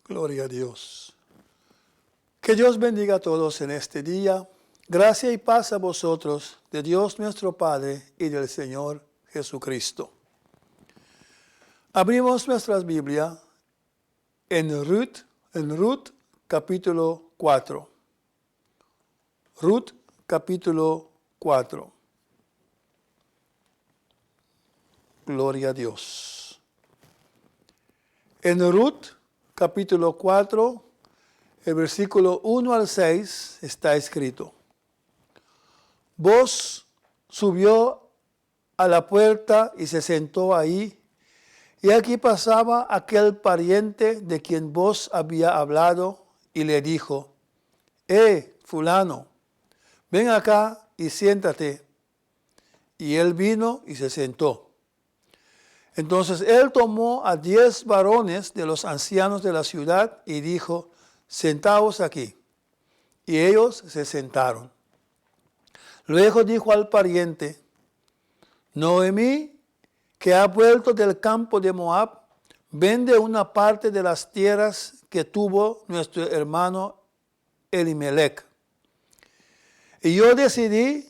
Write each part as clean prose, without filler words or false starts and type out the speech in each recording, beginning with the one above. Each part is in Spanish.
Gloria a Dios. Que Dios bendiga a todos en este día. Gracia y paz a vosotros, de Dios nuestro Padre y del Señor Jesucristo. Abrimos nuestras Biblias en Ruth capítulo 4. Ruth capítulo 4. Gloria a Dios. En Ruth capítulo 4, el versículo 1 al 6 está escrito: Boaz subió a la puerta y se sentó ahí, y aquí pasaba aquel pariente de quien Boaz había hablado, y le dijo: fulano, ven acá y siéntate. Y él vino y se sentó. Entonces él tomó a 10 varones de los ancianos de la ciudad y dijo: sentaos aquí. Y ellos se sentaron. Luego dijo al pariente: Noemí, que ha vuelto del campo de Moab, vende una parte de las tierras que tuvo nuestro hermano Elimelech. Y yo decidí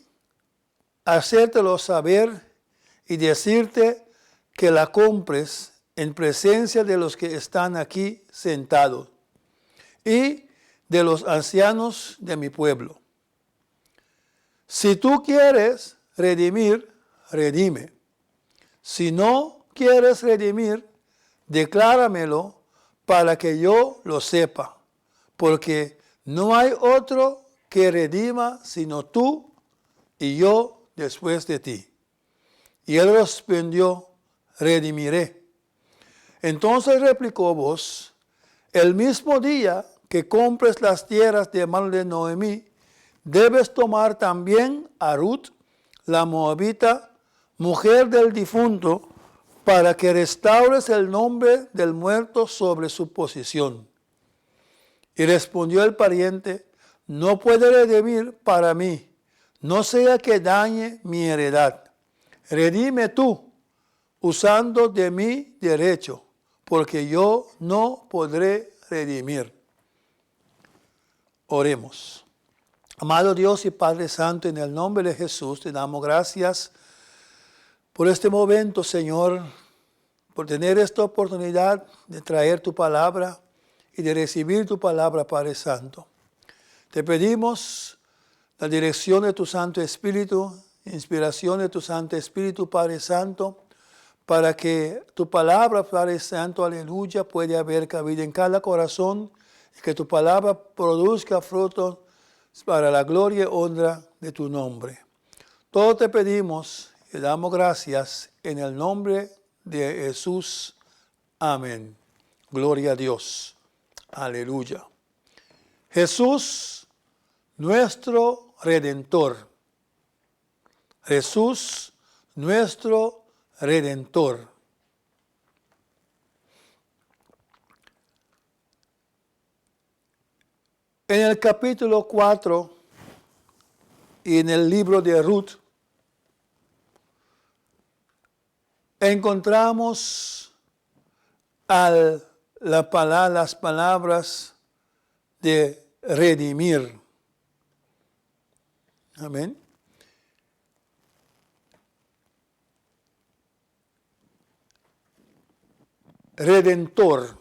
hacértelo saber y decirte que la compres en presencia de los que están aquí sentados y de los ancianos de mi pueblo. Si tú quieres redimir, redime. Si no quieres redimir, decláramelo para que yo lo sepa, porque no hay otro que redima sino tú y yo después de ti. Y él respondió: redimiré. Entonces replicó Boaz: el mismo día que compres las tierras de mano de Noemí, debes tomar también a Ruth, la moabita, mujer del difunto, para que restaures el nombre del muerto sobre su posesión. Y respondió el pariente: no puede redimir para mí, no sea que dañe mi heredad. Redime tú, usando de mi derecho, porque yo no podré redimir. Oremos. Amado Dios y Padre Santo, en el nombre de Jesús te damos gracias por este momento, Señor, por tener esta oportunidad de traer tu palabra y de recibir tu palabra, Padre Santo. Te pedimos la dirección de tu Santo Espíritu, inspiración de tu Santo Espíritu, Padre Santo, para que tu palabra, Padre Santo, aleluya, pueda haber cabida en cada corazón y que tu palabra produzca fruto para la gloria y honra de tu nombre. Todo te pedimos y damos gracias en el nombre de Jesús. Amén. Gloria a Dios. Aleluya. Jesús, nuestro Redentor. Jesús, nuestro Redentor. En el capítulo 4 y en el libro de Ruth encontramos las palabras de redimir. Amén. Redentor.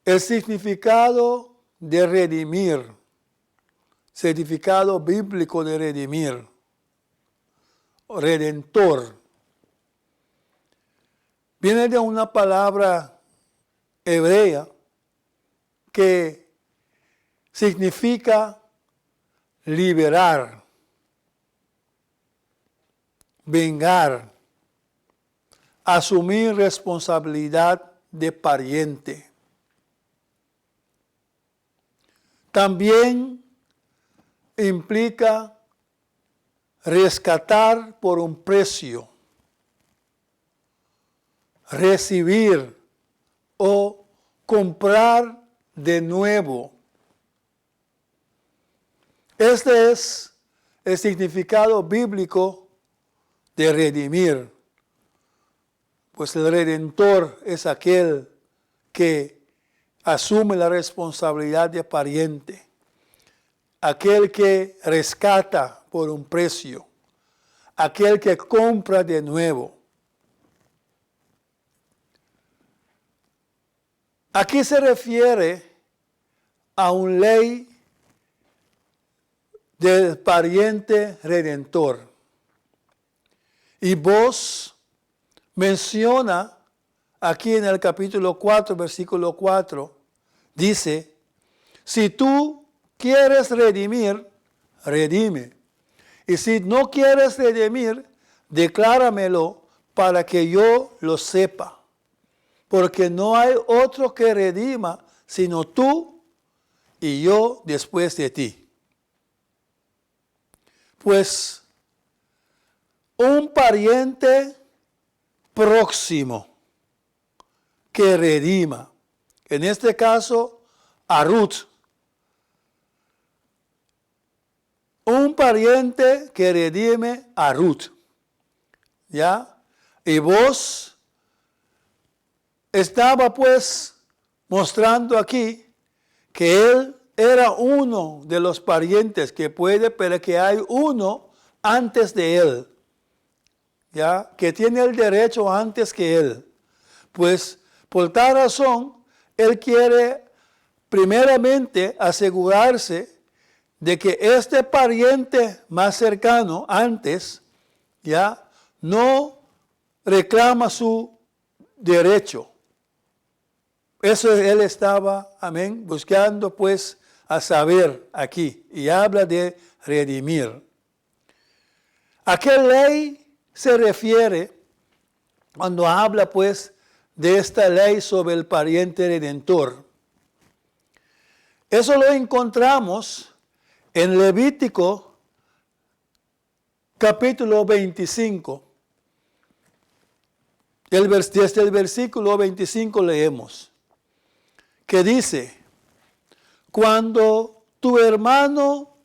El significado de redimir, significado bíblico de redimir, redentor, viene de una palabra hebrea que significa liberar, vengar, asumir responsabilidad de pariente. También implica rescatar por un precio, recibir o comprar de nuevo. Este es el significado bíblico de redimir. pues el redentor es aquel que asume la responsabilidad de pariente, aquel que rescata por un precio, aquel que compra de nuevo. Aquí se refiere a una ley del pariente redentor. Y vos menciona aquí en el capítulo 4, versículo 4, dice, si tú quieres redimir, redime. Y si no quieres redimir, decláramelo para que yo lo sepa. Porque no hay otro que redima sino tú y yo después de ti. Pues un pariente próximo que redima, en este caso a Ruth, un pariente que redime a Ruth, ¿ya? Y vos estaba pues mostrando aquí que él era uno de los parientes que puede, pero que hay uno antes de él, ¿ya? Que tiene el derecho antes que él. Pues por tal razón, él quiere primeramente asegurarse de que este pariente más cercano antes, ¿ya? No reclama su derecho. Eso él estaba, amén, buscando pues a saber aquí. Y habla de redimir. ¿A qué ley se refiere cuando habla pues de esta ley sobre el pariente redentor? Eso lo encontramos en Levítico capítulo 25. Desde el versículo 25 leemos, que dice, cuando tu hermano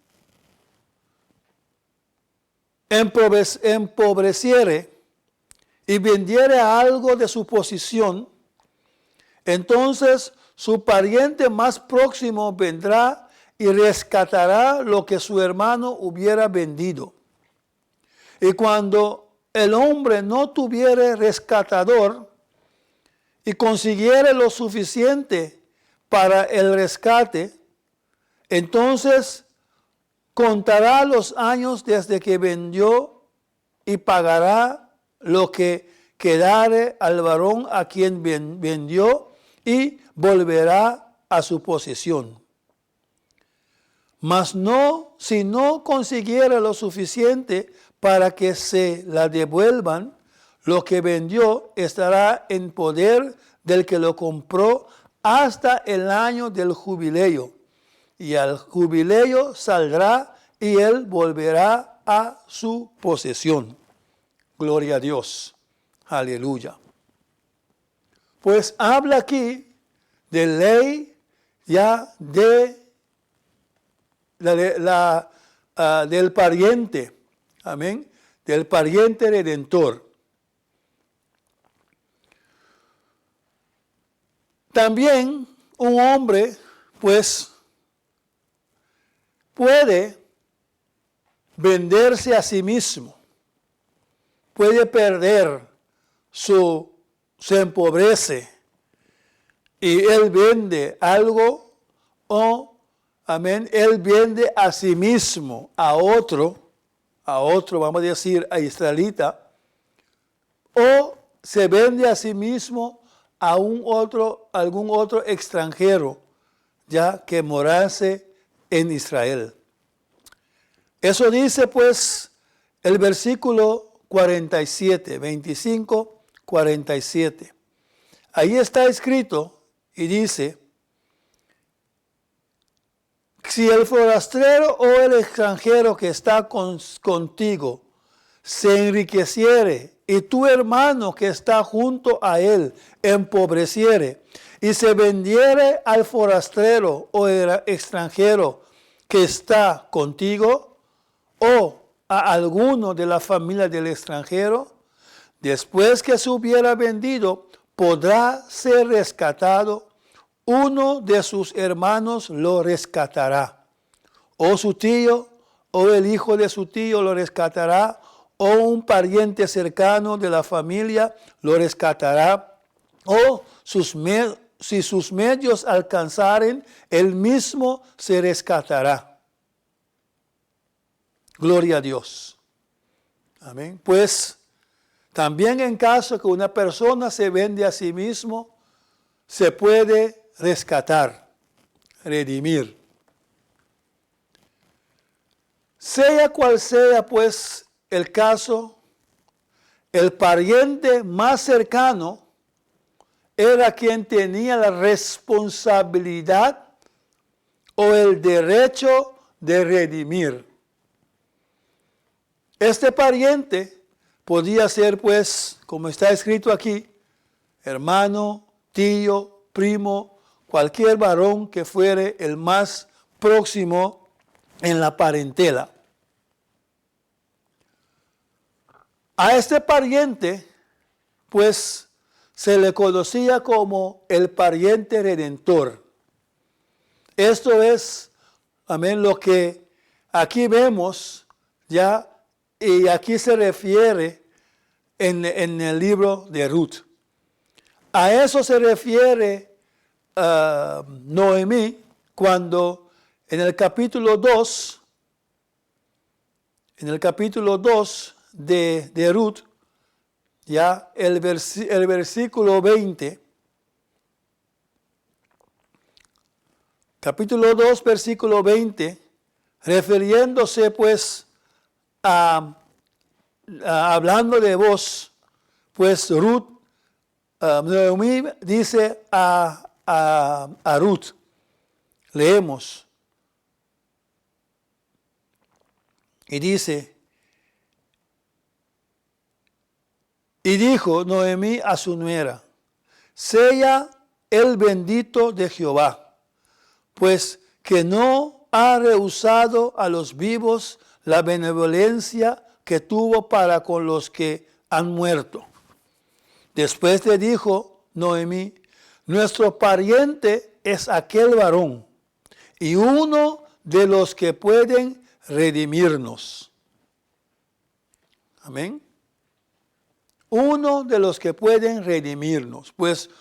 empobreciere y vendiere algo de su posición, entonces su pariente más próximo vendrá y rescatará lo que su hermano hubiera vendido. Y cuando el hombre no tuviere rescatador y consiguiere lo suficiente para el rescate, entonces contará los años desde que vendió y pagará lo que quedare al varón a quien vendió y volverá a su posesión. Mas no, si no consiguiera lo suficiente para que se la devuelvan, lo que vendió estará en poder del que lo compró hasta el año del jubileo. Y al jubileo saldrá y él volverá a su posesión. Gloria a Dios. Aleluya. Pues habla aquí de ley ya del pariente. Amén. Del pariente redentor. También un hombre, pues, puede venderse a sí mismo, puede perder se empobrece y él vende algo o, amén, él vende a sí mismo a otro, vamos a decir, a israelita, o se vende a sí mismo a algún otro extranjero, ya que morase en Israel. Eso dice pues el versículo 47, 25, 47. Ahí está escrito y dice, si el forastero o el extranjero que está contigo se enriqueciere y tu hermano que está junto a él empobreciere y se vendiere al forastero o extranjero que está contigo o a alguno de la familia del extranjero, después que se hubiera vendido, podrá ser rescatado, uno de sus hermanos lo rescatará, o su tío, o el hijo de su tío lo rescatará, o un pariente cercano de la familia lo rescatará, o si sus medios alcanzaren, él mismo se rescatará. Gloria a Dios. Amén. Pues también en caso que una persona se vende a sí mismo, se puede rescatar, redimir. Sea cual sea pues el caso, el pariente más cercano era quien tenía la responsabilidad o el derecho de redimir. Este pariente podía ser, pues, como está escrito aquí, hermano, tío, primo, cualquier varón que fuere el más próximo en la parentela. A este pariente, pues, se le conocía como el pariente redentor. Esto es, amén, lo que aquí vemos ya, y aquí se refiere en el libro de Ruth. A eso se refiere Noemí cuando en el capítulo 2, de Ruth, ya el versículo 20, capítulo 2, versículo 20, refiriéndose pues hablando de vos, pues Ruth, Noemí dice a Ruth, leemos, y dice, y dijo Noemí a su nuera, sea el bendito de Jehová, pues que no ha rehusado a los vivos la benevolencia que tuvo para con los que han muerto. Después le dijo Noemí, nuestro pariente es aquel varón y uno de los que pueden redimirnos. Amén. Uno de los que pueden redimirnos. Pues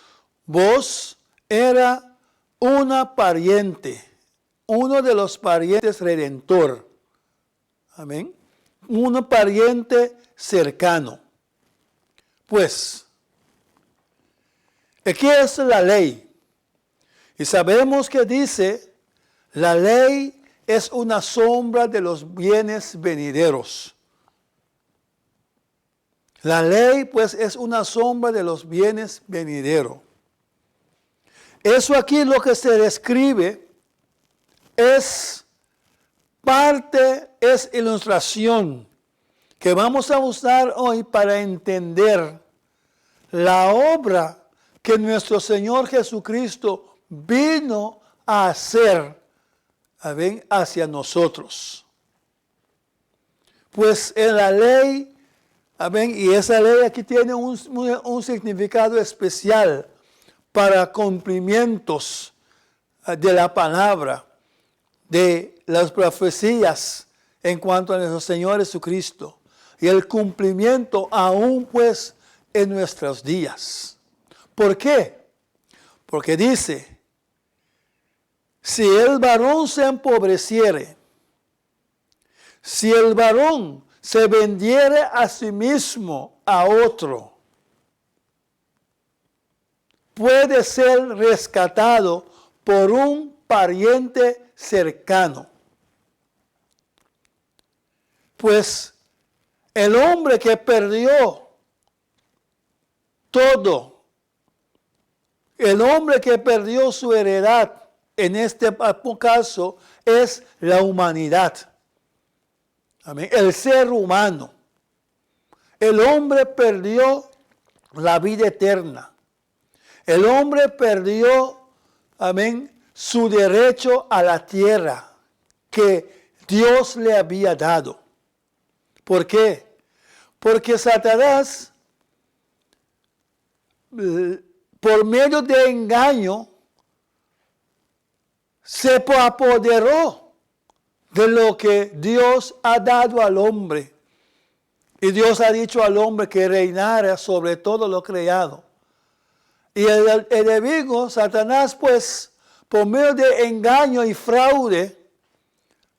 vos era una pariente, uno de los parientes redentor. Amén. Un pariente cercano. Pues, aquí es la ley. Y sabemos que dice, la ley es una sombra de los bienes venideros. La ley, pues, es una sombra de los bienes venideros. Eso aquí lo que se describe es parte, es ilustración que vamos a usar hoy para entender la obra que nuestro Señor Jesucristo vino a hacer hacia nosotros. Pues en la ley, y esa ley aquí tiene un significado especial para cumplimientos de la palabra, de las profecías en cuanto a nuestro Señor Jesucristo y el cumplimiento aún pues en nuestros días. ¿Por qué? Porque dice, si el varón se empobreciere, si el varón se vendiere a sí mismo a otro, puede ser rescatado por un pariente cercano. Pues el hombre que perdió todo, el hombre que perdió su heredad, en este caso es la humanidad. Amén. El ser humano. El hombre perdió la vida eterna. El hombre perdió, amén, su derecho a la tierra que Dios le había dado. ¿Por qué? Porque Satanás, por medio de engaño, se apoderó de lo que Dios ha dado al hombre. Y Dios ha dicho al hombre que reinara sobre todo lo creado. Y el enemigo, Satanás, pues, por medio de engaño y fraude,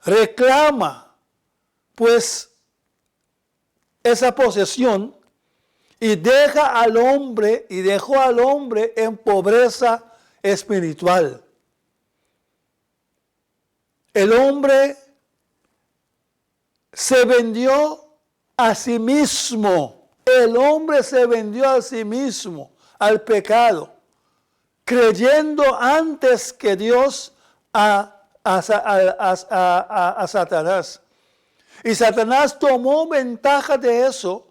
reclama, pues, esa posesión y dejó al hombre en pobreza espiritual. El hombre se vendió a sí mismo. El hombre se vendió a sí mismo al pecado, creyendo antes que Dios a Satanás. Y Satanás tomó ventaja de eso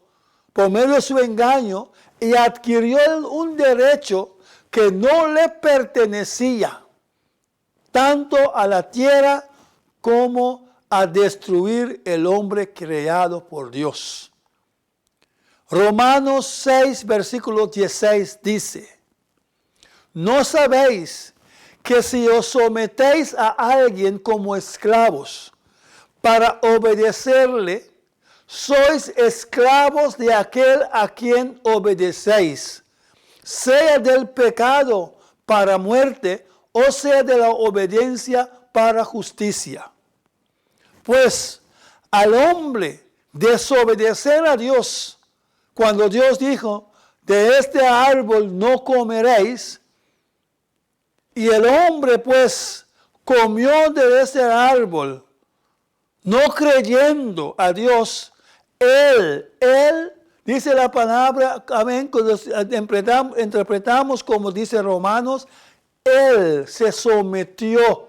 por medio de su engaño y adquirió un derecho que no le pertenecía, tanto a la tierra como a destruir el hombre creado por Dios. Romanos 6, versículo 16 dice, ¿no sabéis que si os sometéis a alguien como esclavos para obedecerle, sois esclavos de aquel a quien obedecéis, sea del pecado para muerte o sea de la obediencia para justicia? Pues al hombre desobedecer a Dios, cuando Dios dijo, de este árbol no comeréis, y el hombre pues comió de ese árbol, no creyendo a Dios, él, dice la palabra, amén, cuando interpretamos como dice Romanos, él se sometió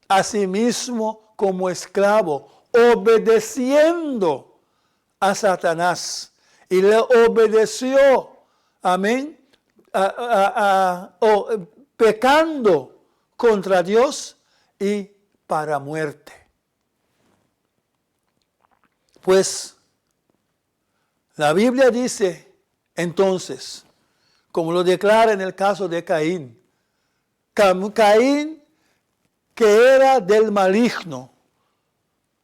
a sí mismo como esclavo, obedeciendo a Satanás. Y le obedeció, amén, pecando contra Dios y para muerte. Pues la Biblia dice entonces, como lo declara en el caso de Caín, Caín que era del maligno,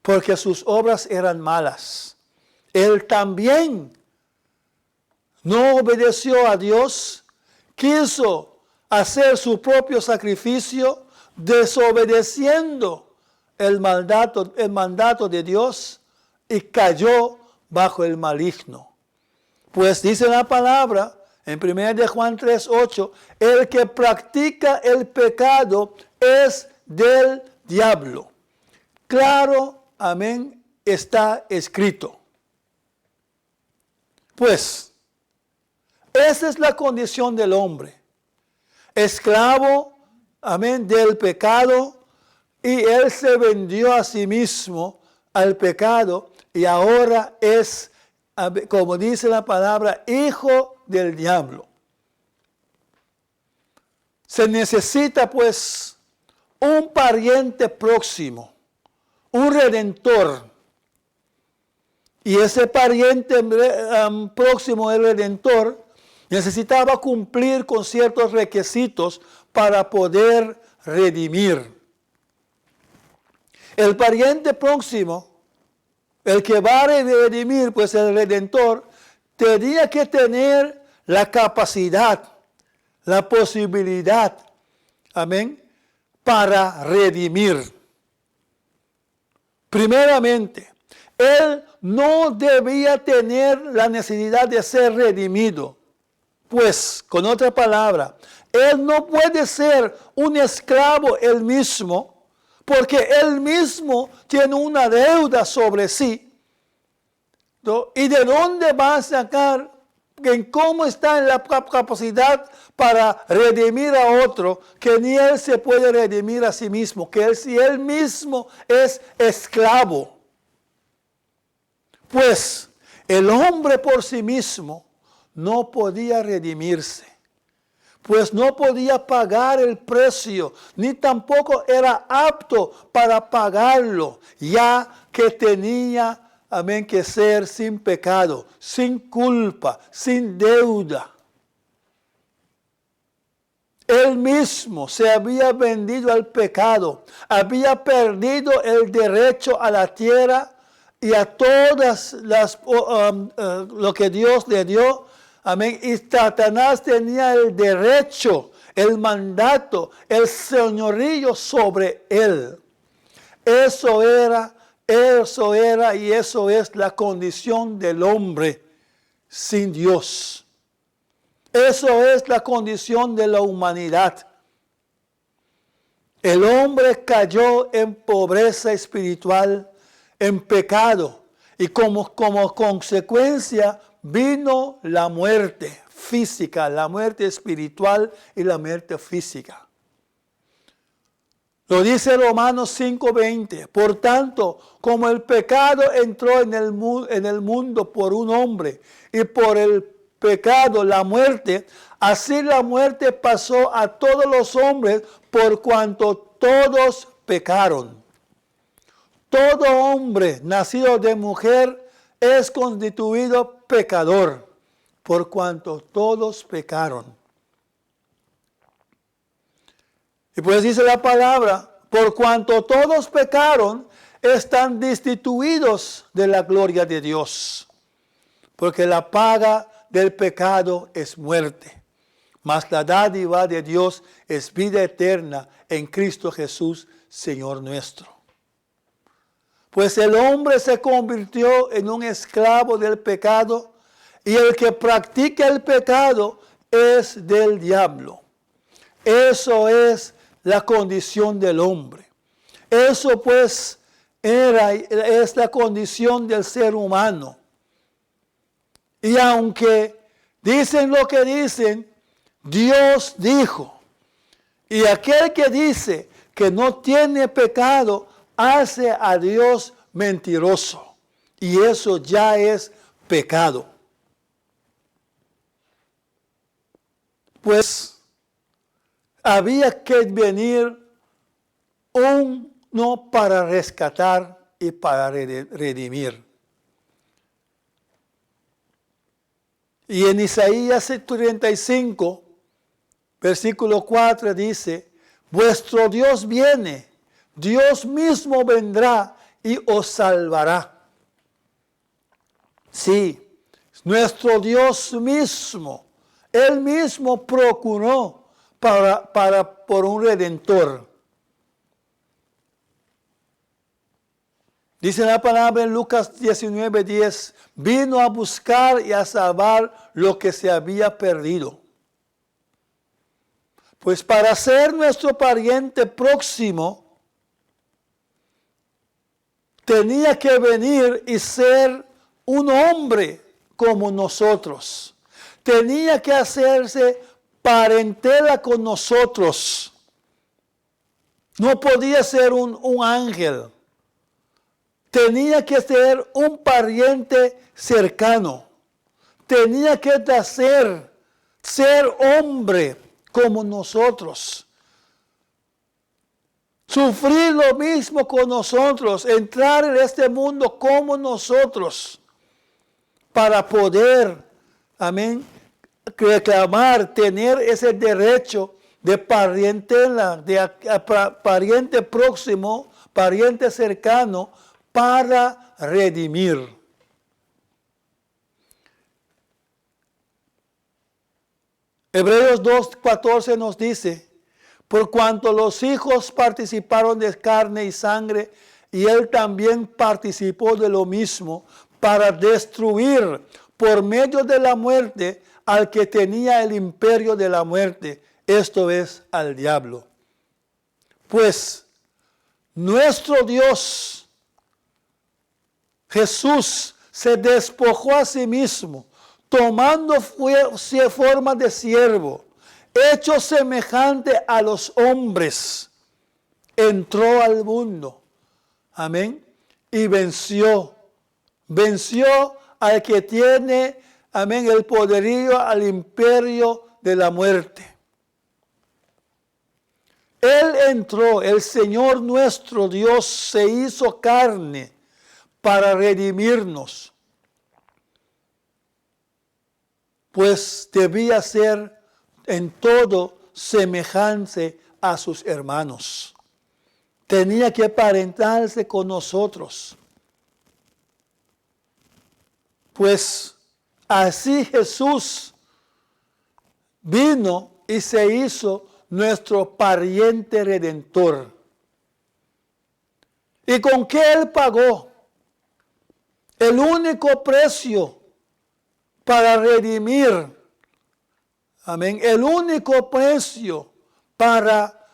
porque sus obras eran malas. Él también no obedeció a Dios, quiso hacer su propio sacrificio, desobedeciendo el mandato de Dios y cayó bajo el maligno. Pues dice la palabra en 1 de Juan 3:8, el que practica el pecado es del diablo. Claro, amén, está escrito. Pues, esa es la condición del hombre. Esclavo, amén, del pecado, y él se vendió a sí mismo al pecado, y ahora es, como dice la palabra, hijo del diablo. Se necesita, pues, un pariente próximo, un redentor. Y ese pariente próximo, el redentor, necesitaba cumplir con ciertos requisitos para poder redimir. El pariente próximo, el que va a redimir, pues el redentor, tenía que tener la capacidad, la posibilidad, amén, para redimir. Primeramente, él no debía tener la necesidad de ser redimido. Pues, con otra palabra, él no puede ser un esclavo él mismo, porque él mismo tiene una deuda sobre sí. ¿No? ¿Y de dónde va a sacar? ¿En cómo está en la capacidad para redimir a otro, que ni él se puede redimir a sí mismo, que si él mismo es esclavo? Pues el hombre por sí mismo no podía redimirse, pues no podía pagar el precio, ni tampoco era apto para pagarlo, ya que tenía, amén, que ser sin pecado, sin culpa, sin deuda. Él mismo se había vendido al pecado, había perdido el derecho a la tierra y a todas lo que Dios le dio. Amén. Y Satanás tenía el derecho, el mandato, el señorío sobre él. Eso era y eso es la condición del hombre sin Dios. Eso es la condición de la humanidad. El hombre cayó en pobreza espiritual, en pecado, y como consecuencia vino la muerte física, la muerte espiritual y la muerte física. Lo dice Romanos 5:20. Por tanto, como el pecado entró en el mundo por un hombre, y por el pecado la muerte, así la muerte pasó a todos los hombres por cuanto todos pecaron. Todo hombre nacido de mujer es constituido pecador, por cuanto todos pecaron. Y pues dice la palabra, por cuanto todos pecaron, están destituidos de la gloria de Dios. Porque la paga del pecado es muerte, mas la dádiva de Dios es vida eterna en Cristo Jesús, Señor nuestro. Pues el hombre se convirtió en un esclavo del pecado, y el que practica el pecado es del diablo. Eso es la condición del hombre. Eso pues es la condición del ser humano. Y aunque dicen lo que dicen, Dios dijo. Y aquel que dice que no tiene pecado, hace a Dios mentiroso. Y eso ya es pecado. Pues había que venir uno para rescatar y para redimir. Y en Isaías 35, versículo 4 dice, vuestro Dios viene, Dios mismo vendrá y os salvará. Sí, nuestro Dios mismo, Él mismo procuró por un redentor. Dice la palabra en Lucas 19:10, vino a buscar y a salvar lo que se había perdido. Pues para ser nuestro pariente próximo, tenía que venir y ser un hombre como nosotros. Tenía que hacerse parentela con nosotros. No podía ser un ángel. Tenía que ser un pariente cercano. Tenía que ser hombre como nosotros. Sufrir lo mismo con nosotros. Entrar en este mundo como nosotros. Para poder, amén, reclamar, tener ese derecho de parientela, de pariente próximo, pariente cercano, para redimir. Hebreos 2:14 nos dice, por cuanto los hijos participaron de carne y sangre, y él también participó de lo mismo, para destruir por medio de la muerte al que tenía el imperio de la muerte, esto es, al diablo. Pues nuestro Dios, Jesús, se despojó a sí mismo, tomando forma de siervo, hecho semejante a los hombres, entró al mundo, amén, y venció al que tiene, amén, el poderío, al imperio de la muerte. Él entró, el Señor nuestro Dios se hizo carne para redimirnos, pues debía ser en todo semejante a sus hermanos. Tenía que aparentarse con nosotros. Pues así Jesús vino y se hizo nuestro pariente redentor. ¿Y con qué Él pagó? El único precio para redimir. Amén. El único precio para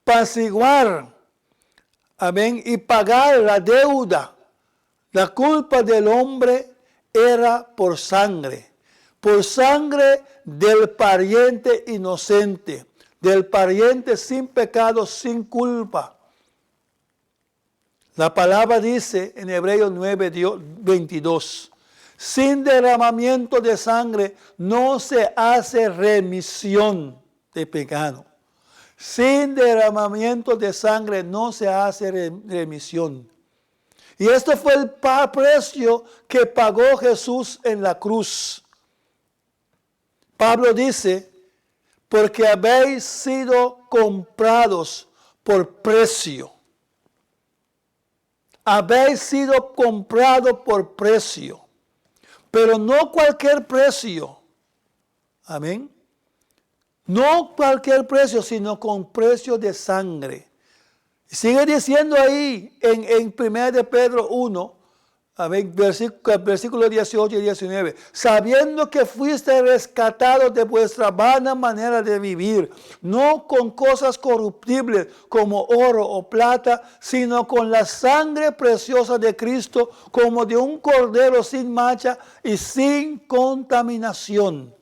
apaciguar. Amén. Y pagar la deuda. La culpa del hombre era por sangre. Por sangre del pariente inocente. Del pariente sin pecado, sin culpa. La palabra dice en Hebreos 9:22, sin derramamiento de sangre no se hace remisión de pecado. Sin derramamiento de sangre no se hace remisión. Y este fue el precio que pagó Jesús en la cruz. Pablo dice, porque habéis sido comprados por precio. Habéis sido comprado por precio, pero no cualquier precio. Amén. No cualquier precio, sino con precio de sangre. Sigue diciendo ahí en 1 de Pedro 1, amén, versículo 18 y 19, sabiendo que fuiste rescatados de vuestra vana manera de vivir, no con cosas corruptibles como oro o plata, sino con la sangre preciosa de Cristo, como de un cordero sin mancha y sin contaminación.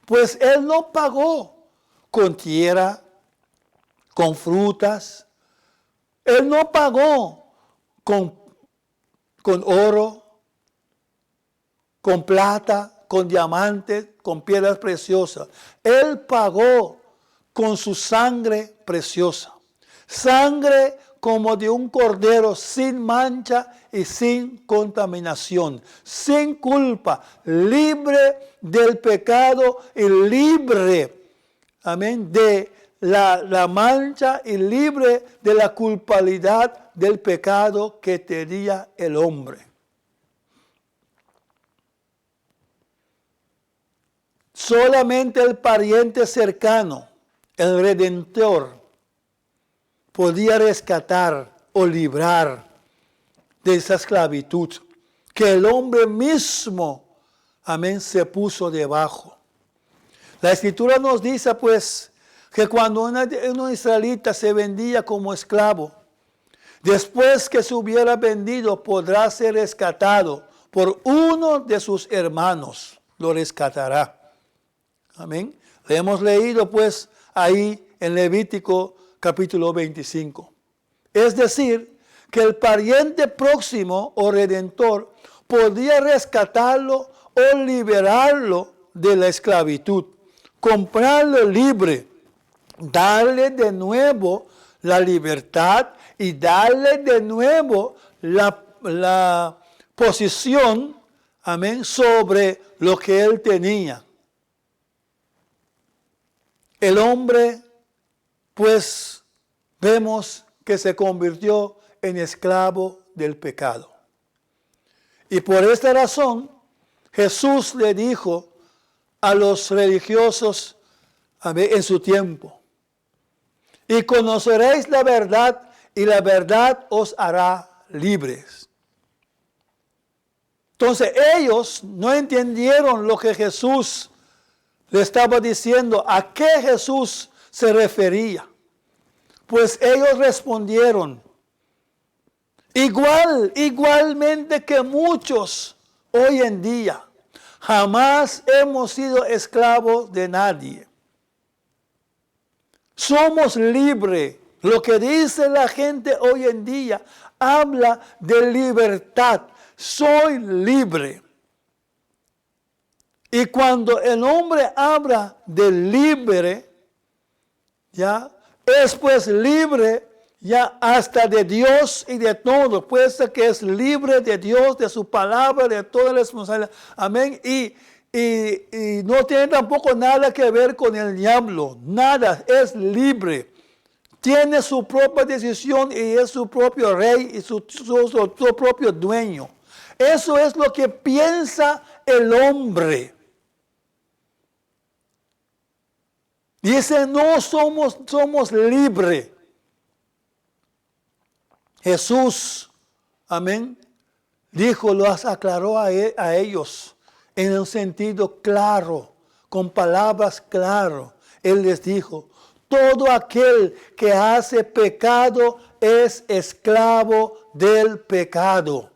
Pues Él no pagó con tierra, con frutas. Él no pagó con oro, con plata, con diamantes, con piedras preciosas. Él pagó con su sangre preciosa. Sangre como de un cordero sin mancha y sin contaminación, sin culpa, libre del pecado y libre, amén, de la mancha y libre de la culpabilidad del pecado que tenía el hombre. Solamente el pariente cercano, el Redentor, podía rescatar o librar de esa esclavitud que el hombre mismo, amén, se puso debajo. La Escritura nos dice, pues, que cuando un israelita se vendía como esclavo, después que se hubiera vendido, podrá ser rescatado por uno de sus hermanos. Lo rescatará. Amén. Le hemos leído, pues, ahí en Levítico capítulo 25. Es decir, que el pariente próximo o redentor podía rescatarlo o liberarlo de la esclavitud, comprarlo libre, darle de nuevo la libertad y darle de nuevo la posición, amén, sobre lo que él tenía. El hombre, pues, vemos que se convirtió en esclavo del pecado. Y por esta razón, Jesús le dijo a los religiosos en su tiempo, y conoceréis la verdad, y la verdad os hará libres. Entonces ellos no entendieron lo que Jesús le estaba diciendo, a qué Jesús se refería. Pues ellos respondieron, igualmente que muchos hoy en día, jamás hemos sido esclavos de nadie. Somos libres. Lo que dice la gente hoy en día habla de libertad. Soy libre. Y cuando el hombre habla de libre, ya es pues libre ya hasta de Dios y de todo, puesto que es libre de Dios, de su palabra, de toda la responsabilidad. Amén. Y y no tiene tampoco nada que ver con el diablo. Nada, es libre. Tiene su propia decisión y es su propio rey y su propio dueño. Eso es lo que piensa el hombre. Dice, no somos libres. Jesús, amén, dijo, los aclaró a ellos en un sentido claro, con palabras claras. Él les dijo, todo aquel que hace pecado es esclavo del pecado.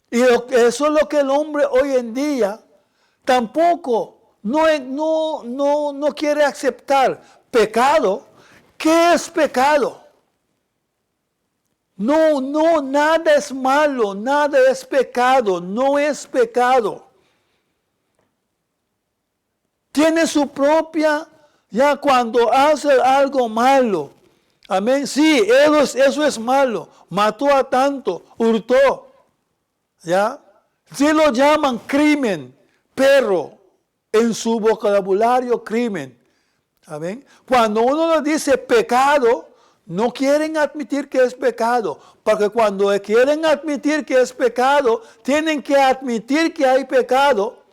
Y eso es lo que el hombre hoy en día tampoco no quiere aceptar. Pecado, ¿qué es pecado? No, nada es malo, nada es pecado, no es pecado. Tiene su propia, ya cuando hace algo malo, amén, sí, eso es malo, mató a tanto, hurtó, ya, sí lo llaman crimen, pero en su vocabulario crimen, amén. Cuando uno le dice pecado, no quieren admitir que es pecado, porque cuando quieren admitir que es pecado, tienen que admitir que hay pecado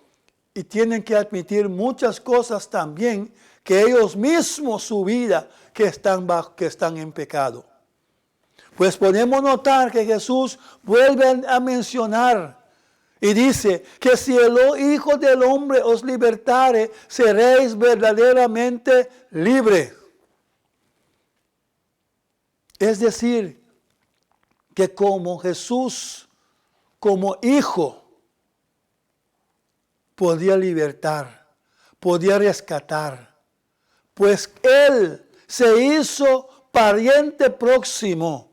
y tienen que admitir muchas cosas también que ellos mismos su vida que están en pecado. Pues podemos notar que Jesús vuelve a mencionar y dice que si el Hijo del Hombre os libertare, seréis verdaderamente libres. Es decir, que como Jesús, como Hijo, podía libertar, podía rescatar, pues Él se hizo pariente próximo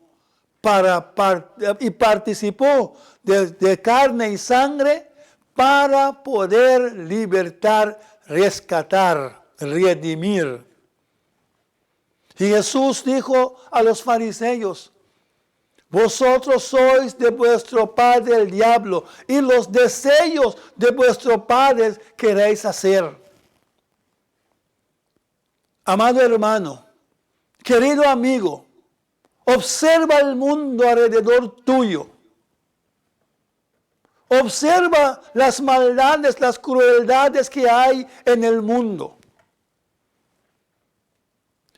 y participó de carne y sangre para poder libertar, rescatar, redimir. Y Jesús dijo a los fariseos, vosotros sois de vuestro padre el diablo, y los deseos de vuestro padre queréis hacer. Amado hermano, querido amigo, observa el mundo alrededor tuyo. Observa las maldades, las crueldades que hay en el mundo.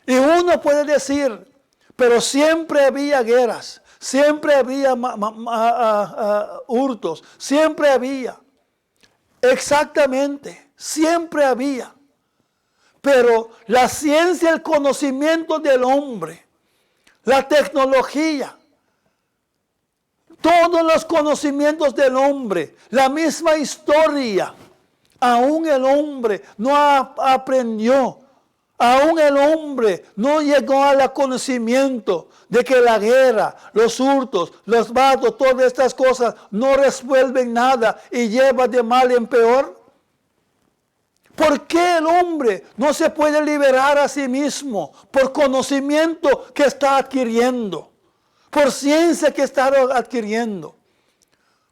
Y uno puede decir, pero siempre había guerras, siempre había hurtos, siempre había. Exactamente, siempre había. Pero la ciencia, el conocimiento del hombre, la tecnología, todos los conocimientos del hombre, la misma historia, aún el hombre no aprendió. Aún el hombre no llegó al conocimiento de que la guerra, los hurtos, los matos, todas estas cosas no resuelven nada y lleva de mal en peor. ¿Por qué el hombre no se puede liberar a sí mismo por conocimiento que está adquiriendo? Por ciencia que está adquiriendo.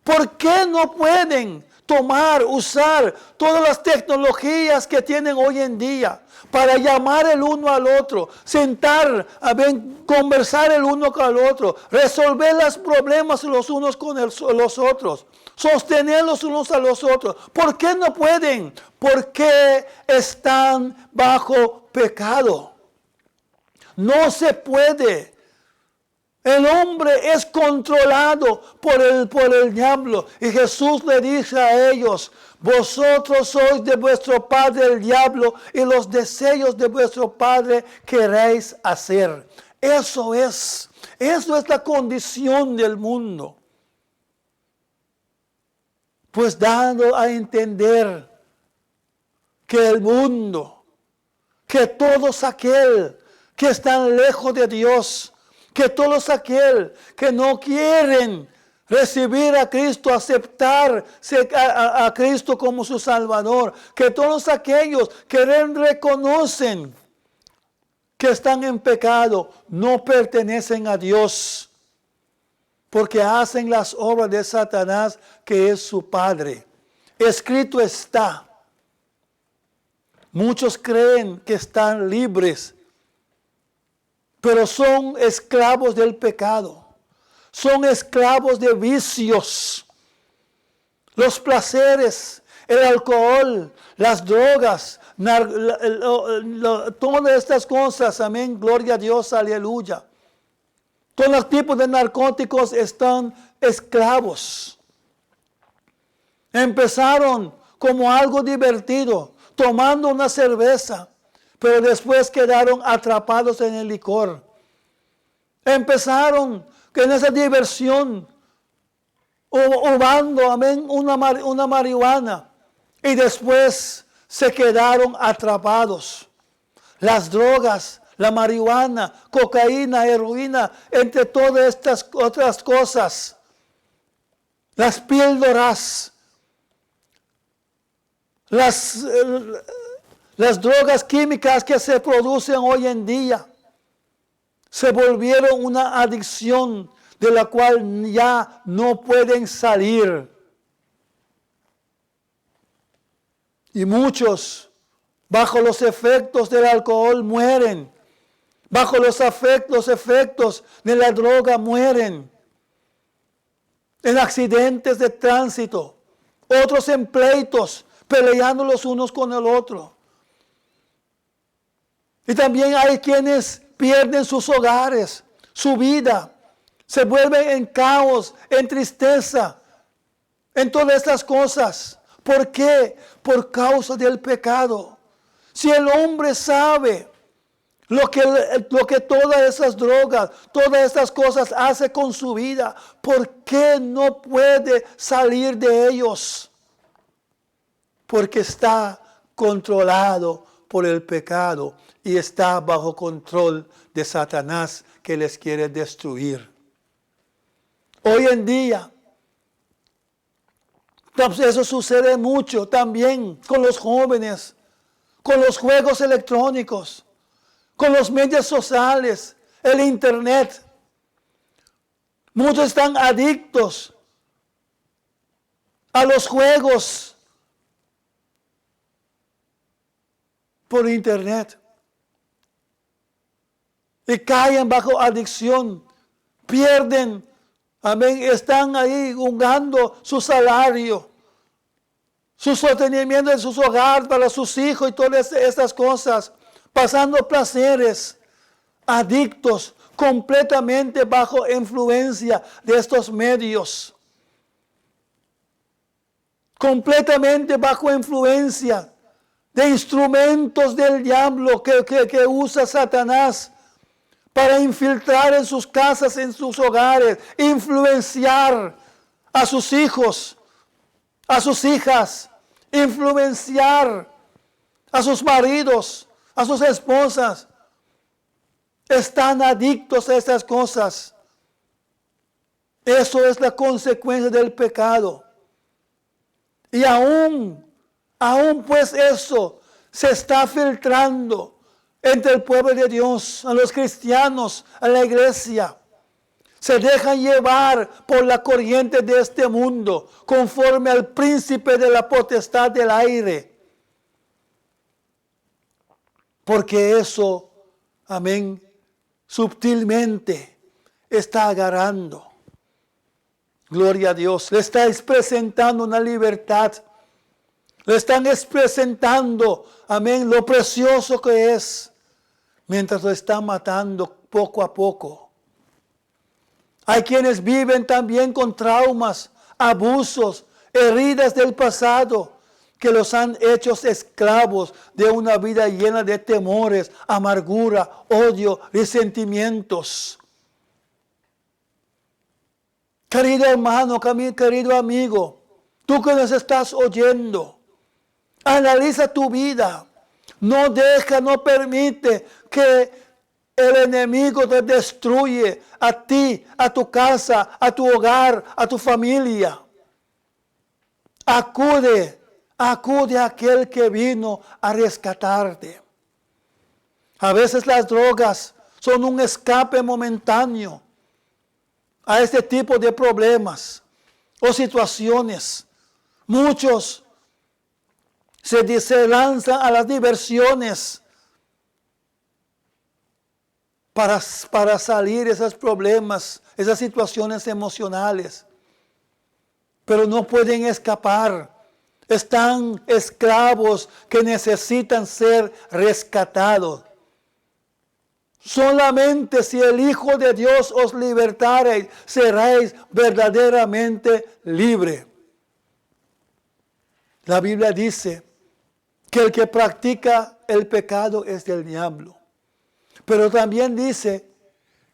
¿Por qué no pueden usar todas las tecnologías que tienen hoy en día para llamar el uno al otro, sentar, conversar el uno con el otro, resolver los problemas los unos con los otros, sostener los unos a los otros? ¿Por qué no pueden? Porque están bajo pecado. No se puede. El hombre es controlado por el diablo. Y Jesús le dice a ellos, vosotros sois de vuestro padre el diablo y los deseos de vuestro padre queréis hacer. Eso es la condición del mundo. Pues dando a entender que el mundo, que todos aquel que están lejos de Dios, que todos aquel que no quieren recibir a Cristo, aceptar a Cristo como su Salvador, que todos aquellos que reconocen que están en pecado, no pertenecen a Dios, porque hacen las obras de Satanás, que es su padre. escrito está. Muchos creen que están libres, pero son esclavos del pecado. Son esclavos de vicios. Los placeres, el alcohol, las drogas, todas estas cosas, amén, gloria a Dios, aleluya. Todos los tipos de narcóticos están esclavos. Empezaron como algo divertido, tomando una cerveza, pero después quedaron atrapados en el licor. Empezaron en esa diversión, fumando, amén, una marihuana, y después se quedaron atrapados. Las drogas, la marihuana, cocaína, heroína, entre todas estas otras cosas, las píldoras, las drogas químicas que se producen hoy en día, se volvieron una adicción de la cual ya no pueden salir. Y muchos, bajo los efectos del alcohol, mueren. Bajo los efectos de la droga, mueren. En accidentes de tránsito. Otros en pleitos, peleando los unos con el otro. Y también hay quienes pierden sus hogares, su vida. Se vuelven en caos, en tristeza, en todas estas cosas. ¿Por qué? Por causa del pecado. Si el hombre sabe lo que todas esas drogas, todas estas cosas hace con su vida, ¿por qué no puede salir de ellos? Porque está controlado por el pecado y está bajo control de Satanás, que les quiere destruir. Hoy en día, eso sucede mucho también con los jóvenes, con los juegos electrónicos, con los medios sociales, el internet. Muchos están adictos a los juegos por internet. Y caen bajo adicción, pierden, amén, están ahí jugando su salario, su sostenimiento de sus hogares para sus hijos y todas estas cosas, pasando placeres, adictos, completamente bajo influencia de estos medios, completamente bajo influencia de instrumentos del diablo que usa Satanás para infiltrar en sus casas, en sus hogares, influenciar a sus hijos, a sus hijas, influenciar a sus maridos, a sus esposas. Están adictos a estas cosas. Eso es la consecuencia del pecado. Y aún pues eso se está filtrando entre el pueblo de Dios, a los cristianos, a la iglesia. Se dejan llevar por la corriente de este mundo, conforme al príncipe de la potestad del aire. Porque eso, amén, sutilmente está agarrando. Gloria a Dios. Le está presentando una libertad. Le están presentando, amén, lo precioso que es, mientras lo están matando poco a poco. Hay quienes viven también con traumas, abusos, heridas del pasado, que los han hecho esclavos de una vida llena de temores, amargura, odio, resentimientos. Querido hermano, querido amigo, tú que nos estás oyendo, analiza tu vida. No deja, no permite que el enemigo te destruye a ti, a tu casa, a tu hogar, a tu familia. Acude a aquel que vino a rescatarte. A veces las drogas son un escape momentáneo a este tipo de problemas o situaciones. Muchos se lanza a las diversiones para salir de esos problemas, esas situaciones emocionales. Pero no pueden escapar. Están esclavos que necesitan ser rescatados. Solamente si el Hijo de Dios os libertare, seréis verdaderamente libres. La Biblia dice que el que practica el pecado es del diablo. Pero también dice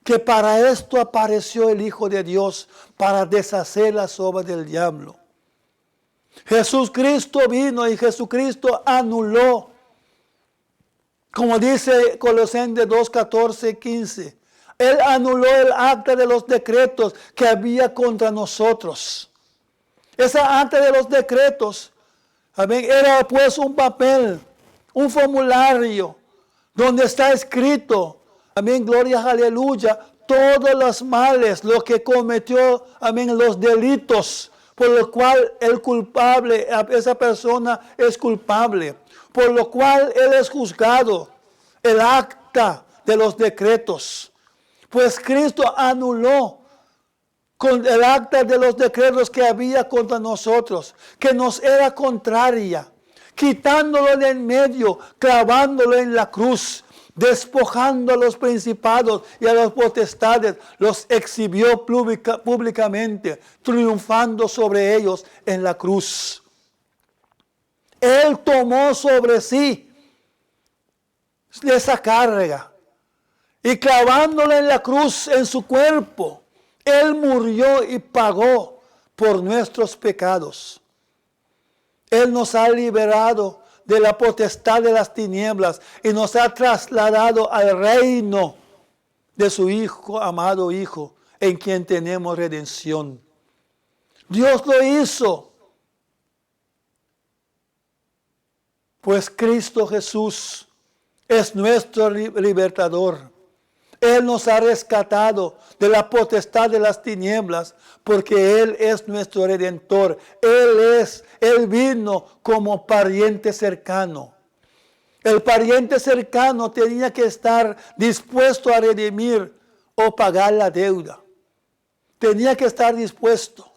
que para esto apareció el Hijo de Dios, para deshacer las obras del diablo. Jesucristo vino y Jesucristo anuló, como dice Colosenses 2, 14, 15. Él anuló el acta de los decretos que había contra nosotros. Esa acta de los decretos, amén, era pues un papel, un formulario, donde está escrito, amén, gloria, aleluya, todos los males, lo que cometió, amén, los delitos, por lo cual el culpable, esa persona es culpable, por lo cual él es juzgado, el acta de los decretos. Pues Cristo anuló con el acta de los decretos que había contra nosotros, que nos era contraria, quitándolo de en medio, clavándolo en la cruz, despojando a los principados y a las potestades, los exhibió públicamente, triunfando sobre ellos en la cruz. Él tomó sobre sí esa carga y clavándola en la cruz en su cuerpo, Él murió y pagó por nuestros pecados. Él nos ha liberado de la potestad de las tinieblas y nos ha trasladado al reino de su Hijo, amado Hijo, en quien tenemos redención. Dios lo hizo, pues Cristo Jesús es nuestro libertador. Él nos ha rescatado de la potestad de las tinieblas, porque Él es nuestro Redentor. Él vino como pariente cercano. El pariente cercano tenía que estar dispuesto a redimir o pagar la deuda. Tenía que estar dispuesto.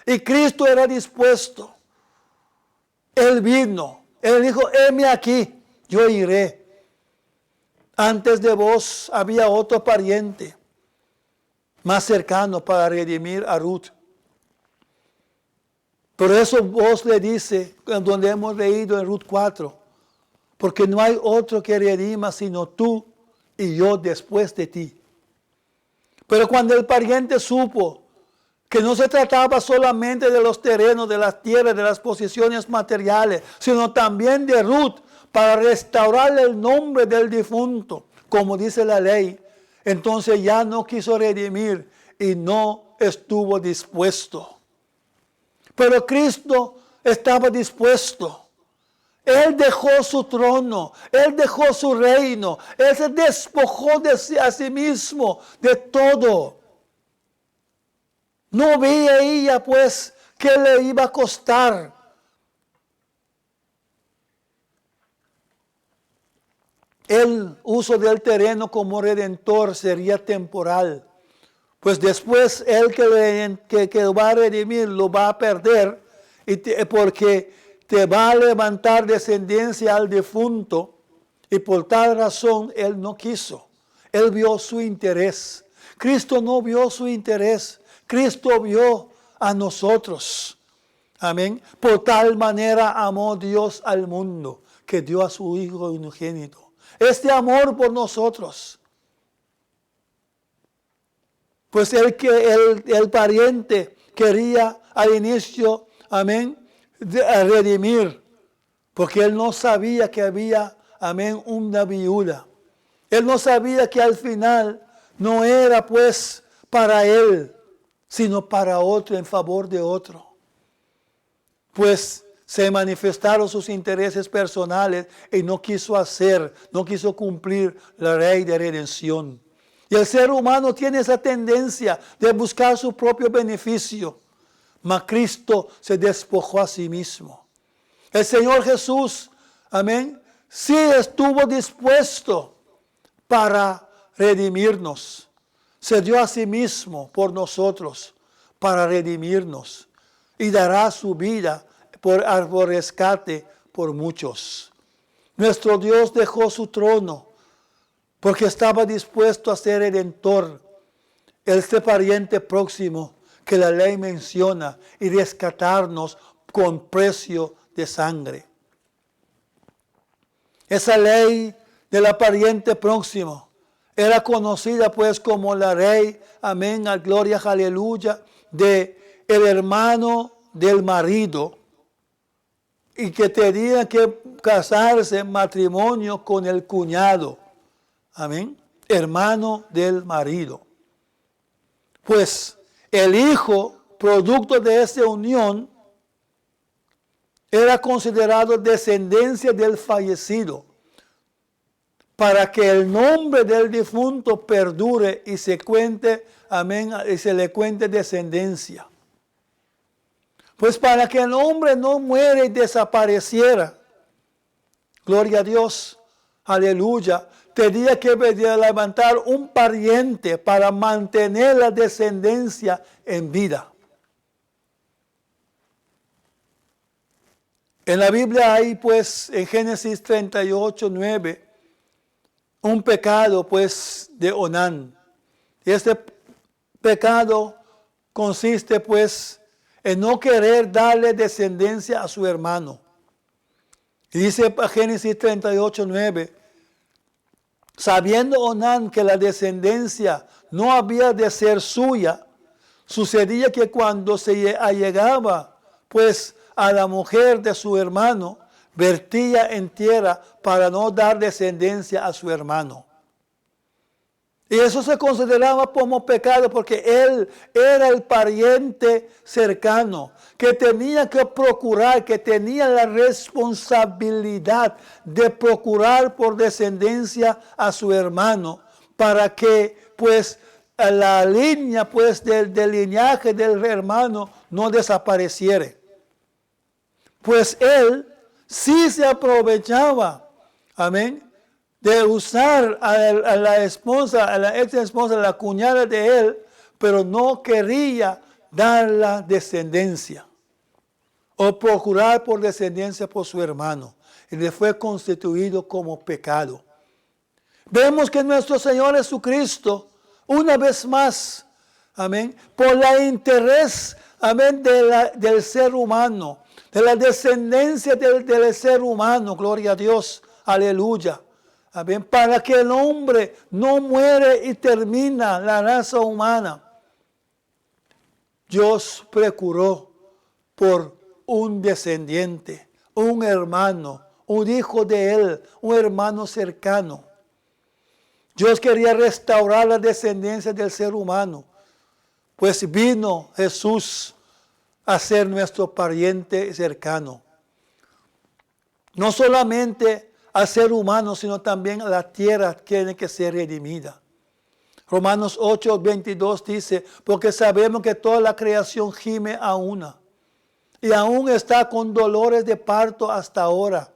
Y Cristo era dispuesto. Él vino. Él dijo, heme aquí, yo iré. Antes de vos había otro pariente más cercano para redimir a Ruth. Por eso vos le dice, donde hemos leído en Ruth 4, porque no hay otro que redima sino tú y yo después de ti. Pero cuando el pariente supo que no se trataba solamente de los terrenos, de las tierras, de las posesiones materiales, sino también de Ruth, para restaurar el nombre del difunto, como dice la ley, entonces ya no quiso redimir y no estuvo dispuesto. Pero Cristo estaba dispuesto. Él dejó su trono, Él dejó su reino, Él se despojó de a sí mismo, de todo. No veía pues qué le iba a costar. El uso del terreno como redentor sería temporal, pues después el que va a redimir lo va a perder, porque te va a levantar descendencia al difunto, y por tal razón él no quiso. Él vio su interés. Cristo no vio su interés. Cristo vio a nosotros. Amén. Por tal manera amó Dios al mundo, que dio a su Hijo unigénito. Este amor por nosotros. Pues el pariente quería al inicio, amén, redimir, porque él no sabía que había, amén, una viuda. Él no sabía que al final no era pues para él, sino para otro, en favor de otro. Pues se manifestaron sus intereses personales y no quiso cumplir la ley de redención. Y el ser humano tiene esa tendencia de buscar su propio beneficio. Mas Cristo se despojó a sí mismo. El Señor Jesús, amén, sí estuvo dispuesto para redimirnos. Se dio a sí mismo por nosotros para redimirnos y dará su vida por rescate por muchos. Nuestro Dios dejó su trono porque estaba dispuesto a ser redentor, este pariente próximo que la ley menciona, y rescatarnos con precio de sangre. Esa ley de la pariente próximo era conocida pues como la ley, amén, gloria, aleluya, de el hermano del marido, y que tenía que casarse en matrimonio con el cuñado, amén, hermano del marido. Pues el hijo, producto de esa unión, era considerado descendencia del fallecido, para que el nombre del difunto perdure y se cuente, amén, y se le cuente descendencia. Pues para que el hombre no muera y desapareciera, gloria a Dios, aleluya, tenía que levantar un pariente para mantener la descendencia en vida. En la Biblia hay pues en Génesis 38, 9, un pecado pues de Onán. Este pecado consiste pues en no querer darle descendencia a su hermano. Y dice Génesis 38, 9, sabiendo Onán que la descendencia no había de ser suya, sucedía que cuando se allegaba pues a la mujer de su hermano, vertía en tierra para no dar descendencia a su hermano. Y eso se consideraba como pecado porque él era el pariente cercano que tenía que procurar, que tenía la responsabilidad de procurar por descendencia a su hermano para que pues la línea pues del linaje del hermano no desapareciera. Pues él sí se aprovechaba, amén, de usar a la esposa, a la ex esposa, la cuñada de él, pero no quería dar la descendencia o procurar por descendencia por su hermano. Y le fue constituido como pecado. Vemos que nuestro Señor Jesucristo, una vez más, amén, por la interés, amén, del ser humano, de la descendencia del ser humano, gloria a Dios, aleluya. Amén. Para que el hombre no muere y termina la raza humana. Dios procuró por un descendiente, un hermano, un hijo de él, un hermano cercano. Dios quería restaurar la descendencia del ser humano. Pues vino Jesús a ser nuestro pariente cercano. No solamente al ser humano, sino también a la tierra tiene que ser redimida. Romanos 8, 22 dice, porque sabemos que toda la creación gime a una, y aún está con dolores de parto hasta ahora.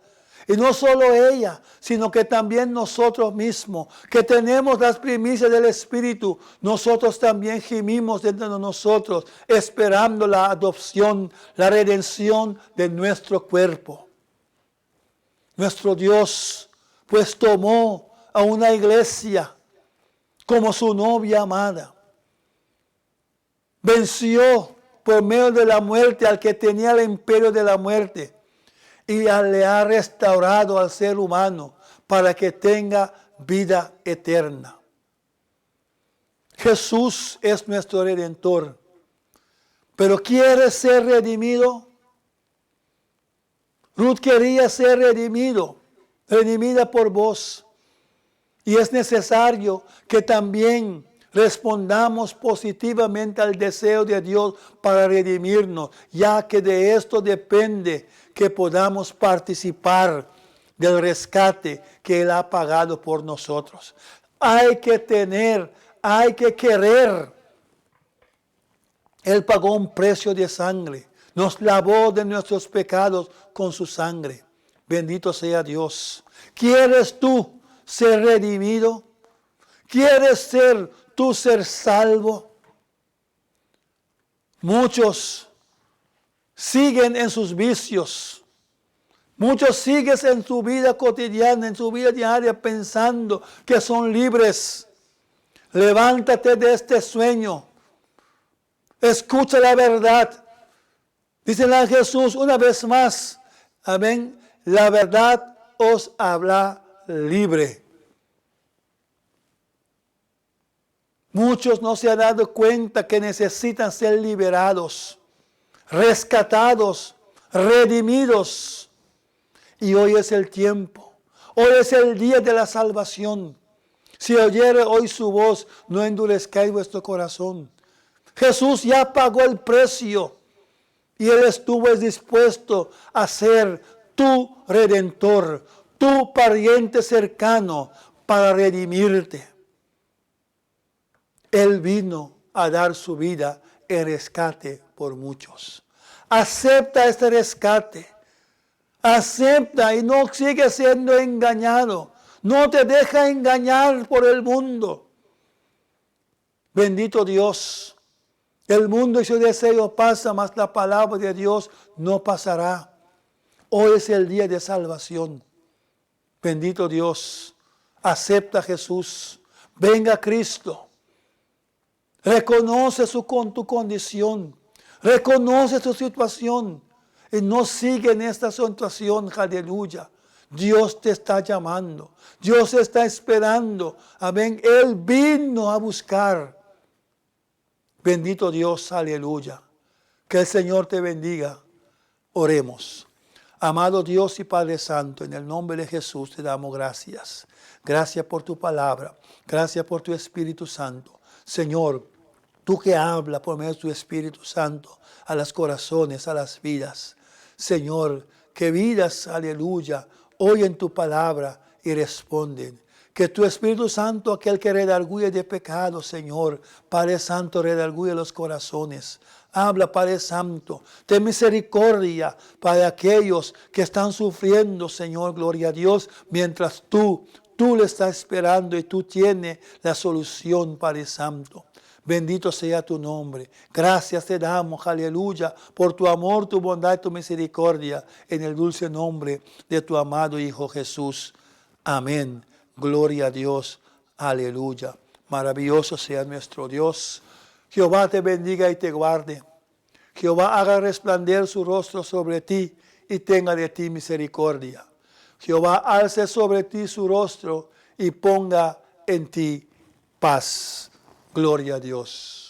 Y no solo ella, sino que también nosotros mismos, que tenemos las primicias del Espíritu, nosotros también gemimos dentro de nosotros, esperando la adopción, la redención de nuestro cuerpo. Nuestro Dios, pues tomó a una iglesia como su novia amada. Venció por medio de la muerte al que tenía el imperio de la muerte y le ha restaurado al ser humano para que tenga vida eterna. Jesús es nuestro Redentor, pero ¿quiere ser redimido? Ruth quería ser redimida por vos. Y es necesario que también respondamos positivamente al deseo de Dios para redimirnos, ya que de esto depende que podamos participar del rescate que Él ha pagado por nosotros. Hay que querer. Él pagó un precio de sangre. Nos lavó de nuestros pecados con su sangre. Bendito sea Dios. ¿Quieres tú ser redimido? ¿Quieres tú ser salvo? Muchos siguen en sus vicios. Muchos siguen en su vida cotidiana, en su vida diaria, pensando que son libres. Levántate de este sueño. Escucha la verdad. Dice a Jesús una vez más. Amén. La verdad os hará libre. Muchos no se han dado cuenta que necesitan ser liberados, rescatados, redimidos. Y hoy es el tiempo. Hoy es el día de la salvación. Si oyere hoy su voz, no endurezcáis vuestro corazón. Jesús ya pagó el precio. Y Él estuvo dispuesto a ser tu redentor, tu pariente cercano para redimirte. Él vino a dar su vida en rescate por muchos. Acepta este rescate. Acepta y no sigue siendo engañado. No te deja engañar por el mundo. Bendito Dios. El mundo y su deseo pasa, mas la palabra de Dios no pasará. Hoy es el día de salvación. Bendito Dios. Acepta a Jesús. Venga Cristo. Reconoce tu condición. Reconoce tu situación. Y no sigue en esta situación, aleluya. Dios te está llamando. Dios está esperando. Amén. Él vino a buscar. Bendito Dios, aleluya. Que el Señor te bendiga. Oremos. Amado Dios y Padre Santo, en el nombre de Jesús te damos gracias. Gracias por tu palabra. Gracias por tu Espíritu Santo. Señor, tú que hablas por medio de tu Espíritu Santo a los corazones, a las vidas. Señor, que vidas, aleluya, oyen tu palabra y responden. Que tu Espíritu Santo, aquel que redarguye de pecado, Señor, Padre Santo, redarguye los corazones. Habla, Padre Santo, ten misericordia para aquellos que están sufriendo, Señor, gloria a Dios, mientras tú le estás esperando y tú tienes la solución, Padre Santo. Bendito sea tu nombre. Gracias te damos, aleluya, por tu amor, tu bondad y tu misericordia, en el dulce nombre de tu amado Hijo Jesús. Amén. Gloria a Dios. Aleluya. Maravilloso sea nuestro Dios. Jehová te bendiga y te guarde. Jehová haga resplandecer su rostro sobre ti y tenga de ti misericordia. Jehová alce sobre ti su rostro y ponga en ti paz. Gloria a Dios.